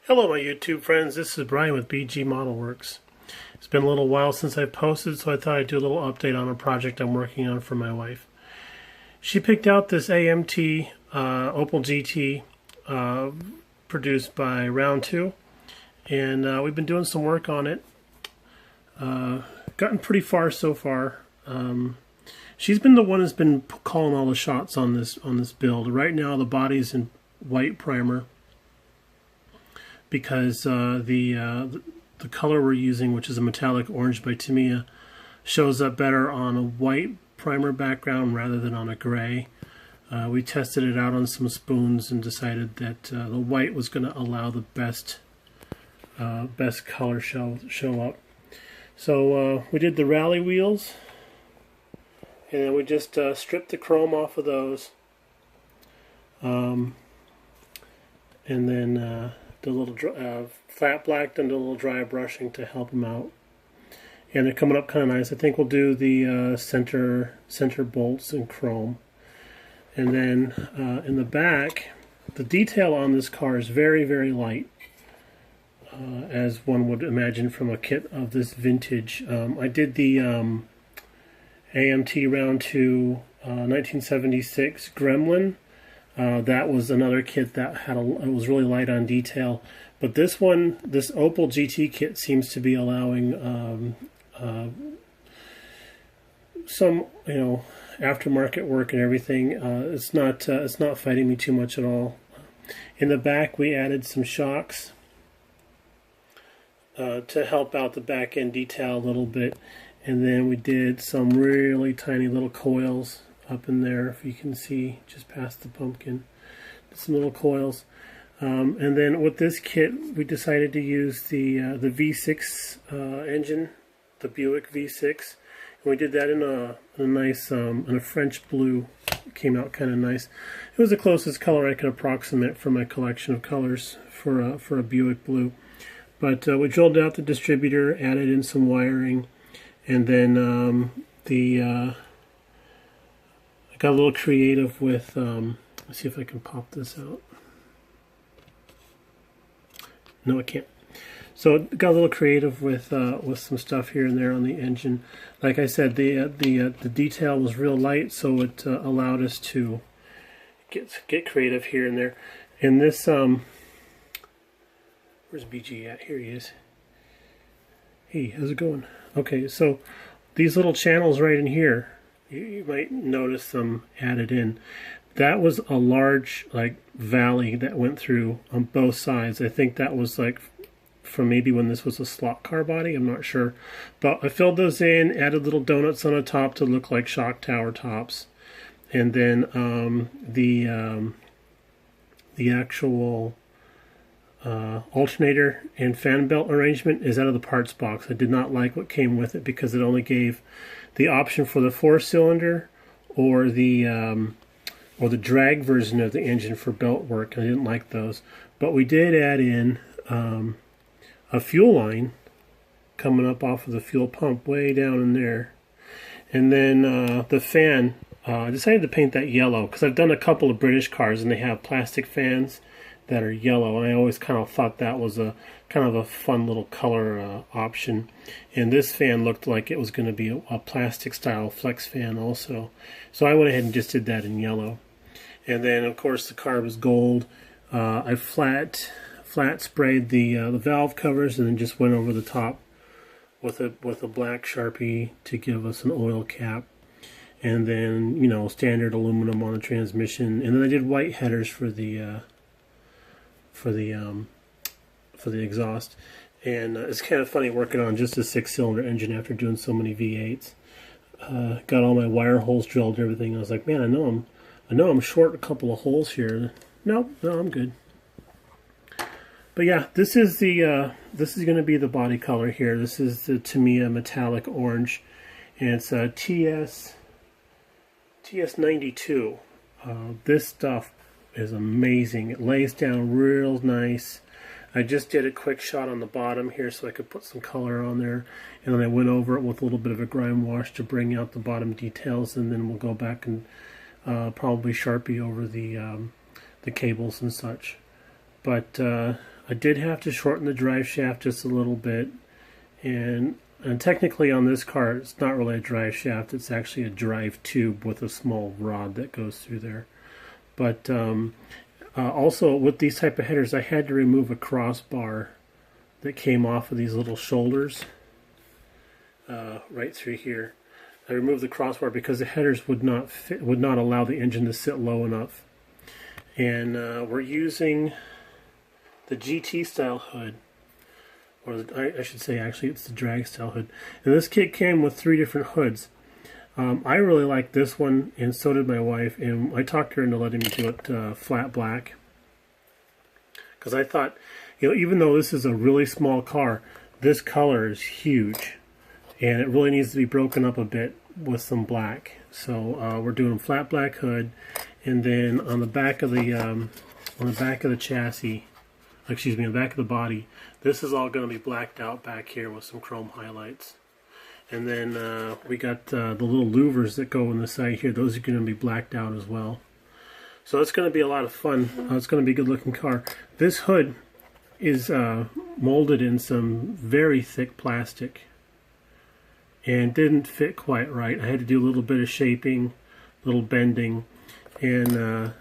Hello my YouTube friends, this is Brian with BG Model Works. It's been a little while since I've posted, so I thought I'd do a little update on a project I'm working on for my wife. She picked out this AMT Opal GT produced by Round 2, and we've been doing some work on it. Gotten pretty far so far. She's been the one who's been calling all the shots on this build. Right now the body's in white primer, because the color we're using, which is a metallic orange by Tamiya, shows up better on a white primer background rather than on a gray. We tested it out on some spoons and decided that the white was going to allow the best color show up. So we did the rally wheels, and then we just stripped the chrome off of those, and then the little flat black, and a little dry brushing to help them out. And they're coming up kind of nice. I think we'll do the center bolts in chrome. And then in the back, the detail on this car is very, very light, as one would imagine from a kit of this vintage. I did the AMT Round 2 1976 Gremlin. That was another kit that had it was really light on detail, but this one, this Opal GT kit, seems to be allowing some, aftermarket work and everything. It's not fighting me too much at all. In the back, we added some shocks to help out the back end detail a little bit, and then we did some really tiny little coils up in there, if you can see, just past the pumpkin. Some little coils. And then with this kit, we decided to use the V6 engine, the Buick V6. And we did that in a nice, in a French blue. It came out kind of nice. It was the closest color I could approximate for my collection of colors for a Buick blue. But we drilled out the distributor, added in some wiring, and then I got a little creative with, let's see if I can pop this out. No, I can't. So got a little creative with some stuff here and there on the engine. Like I said, the detail was real light, so it allowed us to get creative here and there. And this, where's BG at? Here he is. Hey, how's it going? Okay, so these little channels right in here, you might notice them added in. That was a large valley that went through on both sides. I think that was from maybe when this was a slot car body, I'm not sure. But I filled those in, added little donuts on the top to look like shock tower tops. And then the actual alternator and fan belt arrangement is out of the parts box. I did not like what came with it because it only gave the option for the 4-cylinder or the drag version of the engine for belt work. I didn't like those, but we did add in a fuel line coming up off of the fuel pump way down in there, and then the fan. I decided to paint that yellow because I've done a couple of British cars and they have plastic fans that are yellow, and I always kind of thought that was a kind of a fun little color option. And this fan looked like it was going to be a plastic style flex fan also, so I went ahead and just did that in yellow. And then of course the car was gold. I flat sprayed the valve covers and then just went over the top with a black Sharpie to give us an oil cap. And then standard aluminum on the transmission, and then I did white headers for the exhaust. And it's kind of funny working on just a 6-cylinder engine after doing so many V8s. Got all my wire holes drilled and everything. I was like, man, I know I'm short a couple of holes here. No, I'm good. But yeah, this is going to be the body color here. This is the Tamiya metallic orange, and it's a TS92. This stuff is amazing. It lays down real nice. I just did a quick shot on the bottom here so I could put some color on there, and then I went over it with a little bit of a grime wash to bring out the bottom details, and then we'll go back and probably Sharpie over the cables and such. But I did have to shorten the drive shaft just a little bit, and technically on this car it's not really a drive shaft, it's actually a drive tube with a small rod that goes through there. But also with these type of headers I had to remove a crossbar that came off of these little shoulders right through here. I removed the crossbar because the headers would not fit, would not allow the engine to sit low enough. And we're using the GT style hood, or I should say actually it's the drag style hood. And this kit came with 3 different hoods. I really like this one, and so did my wife, and I talked her into letting me do it flat black. Because I thought, you know, even though this is a really small car, this color is huge. And it really needs to be broken up a bit with some black. So we're doing flat black hood, and then on the back of the chassis, excuse me, on the back of the body, this is all going to be blacked out back here with some chrome highlights. And then we got the little louvers that go on the side here. Those are going to be blacked out as well. So it's going to be a lot of fun. It's going to be a good looking car. This hood is molded in some very thick plastic, and didn't fit quite right. I had to do a little bit of shaping, a little bending, and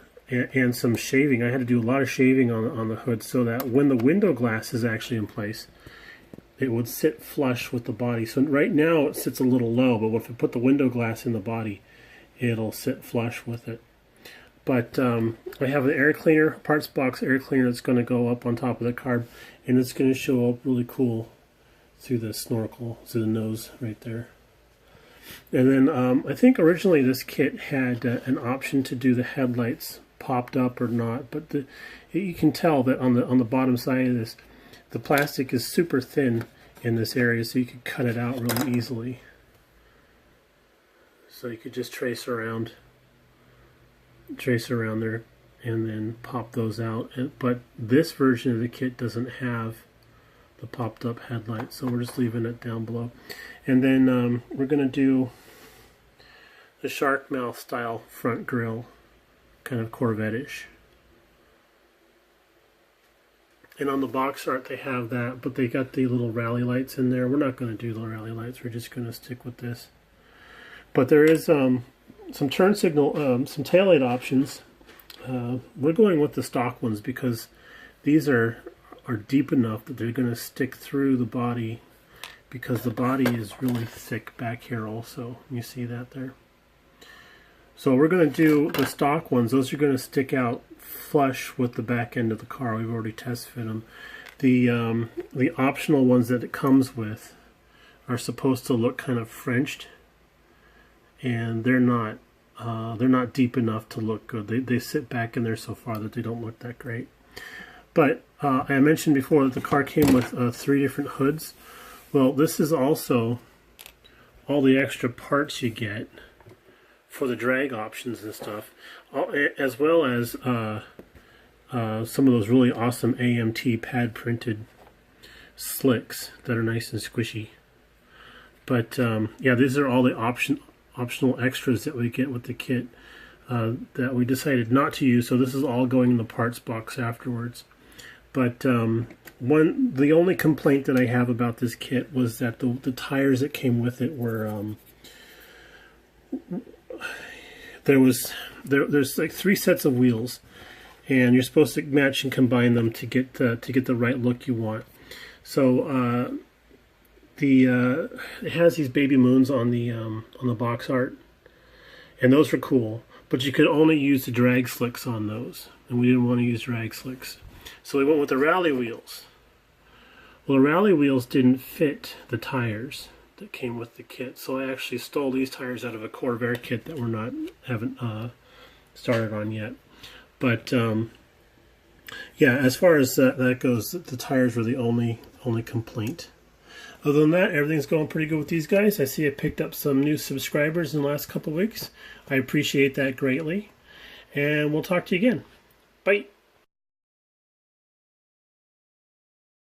some shaving. I had to do a lot of shaving on the hood so that when the window glass is actually in place, it would sit flush with the body. So right now it sits a little low, but if I put the window glass in the body, it'll sit flush with it. But I have an air cleaner, parts box air cleaner that's going to go up on top of the carb, and it's going to show up really cool through the snorkel, through the nose right there. And then I think originally this kit had an option to do the headlights popped up or not, but you can tell that on the bottom side of this, the plastic is super thin in this area, so you could cut it out really easily. So you could just trace around there and then pop those out. But this version of the kit doesn't have the popped up headlights, so we're just leaving it down below. And then we're going to do the shark mouth style front grille, kind of Corvette-ish. And on the box art they have that, but they got the little rally lights in there. We're not going to do the rally lights, we're just going to stick with this. But there is some turn signal, some taillight options. We're going with the stock ones because these are deep enough that they're going to stick through the body, because the body is really thick back here also. You see that there? So we're going to do the stock ones. Those are going to stick out flush with the back end of the car. We've already test fit them. The optional ones that it comes with are supposed to look kind of Frenched, and they're not deep enough to look good. They sit back in there so far that they don't look that great. But I mentioned before that the car came with 3 different hoods. Well, this is also all the extra parts you get for the drag options and stuff, as well as some of those really awesome AMT pad printed slicks that are nice and squishy. But yeah, these are all the optional extras that we get with the kit that we decided not to use. So this is all going in the parts box afterwards. But the only complaint that I have about this kit was that the tires that came with it were there's like 3 sets of wheels, and you're supposed to match and combine them to get the right look you want. So it has these baby moons on the box art, and those were cool, but you could only use the drag slicks on those, and we didn't want to use drag slicks. So we went with the rally wheels. Well, the rally wheels didn't fit the tires that came with the kit, so I actually stole these tires out of a Corvair kit that haven't started on yet. But yeah, as far as that goes, the tires were the only complaint. Other than that, everything's going pretty good with these guys. I see I picked up some new subscribers in the last couple of weeks. I appreciate that greatly, and we'll talk to you again. Bye.